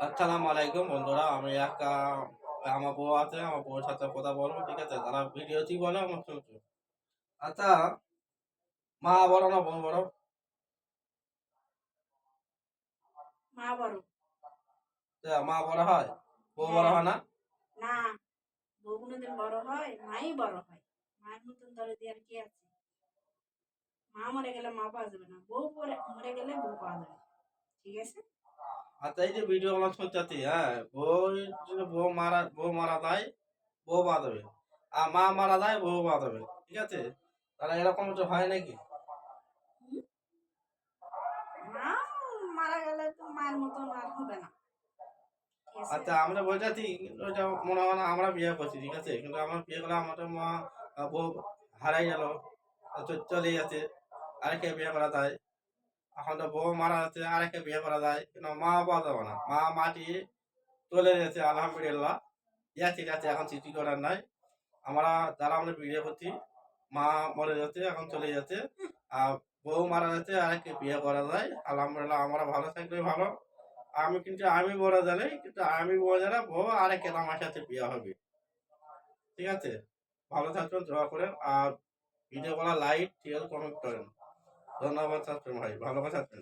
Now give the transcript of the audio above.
আসসালামু আলাইকুম বন্ধুরা। আমি আমার বউ আছে, আমার বউয়ের সাথে কথা বলবো, ঠিক আছে? তারা ভিডিওতেই বলে আমার চলছে। আচ্ছা, মা বড় না বউ বড়? মা বড়। মা বড় হয়, বউ বড় হ্যাঁ। হয় না? না, বউ কোনোদিন বড় হয়? মাই বড় হয়। মায়ের মতন দরে দেওয়ার কি আছে? মা মরে গেলে মা পাওয়া যাবে না, বউ মরে গেলে বউ পাওয়া যাবে। ঠিক আছে। আচ্ছা, এই যে ভিডিও আমার শুনতেছি, হ্যাঁ, যদি বউ মারা যায়, বউ পাওয়া যাবে। আর মা মারা যায়, বউ পাওয়া যাবে, ঠিক আছে? তাহলে এরকম তো হয় নাকি? হুম? মা মারা গেলে তো মায়ের মতন আর হবে না। ঠিক আছে। আচ্ছা, আমরা বলতেছি, কিন্তু ওইটা মনে হয় না আমরা বিয়ে করছি, ঠিক আছে? কিন্তু আমরা বিয়ে করলে আমাদের মা বউ হারাই গেল, চলে যাচ্ছে, আরেকটা বিয়ে করা যায়। এখন তো বউ মারা যাচ্ছে, আরেকটা বিয়ে করা যায়, কিন্তু মা পাওয়া যাবে না। মা মাটি চলে গেছে, আলহামদুলিল্লাহ। ইয়া ঠিক আছে, এখন স্মৃতি করার নাই। যারা আমরা বিয়ে করছি, মা মরে যাচ্ছে, এখন চলে যাচ্ছে, আর বউ মারা যাচ্ছে, আরেকটা বিয়ে করা যায়, আলহামদুলিল্লাহ। আমরা ভালো থাকলে ভালো। আমি বড় জানি, কিন্তু আমি বড় জানা বউ আরেকটা আমার সাথে বিয়ে হবে, ঠিক আছে? ভালো থাকবেন, দোয়া করেন, আর ভিডিও করা লাইক শেয়ার কমেন্ট করেন। ধন্যবাদ থাকবেন ভাই, ভালো থাকবেন।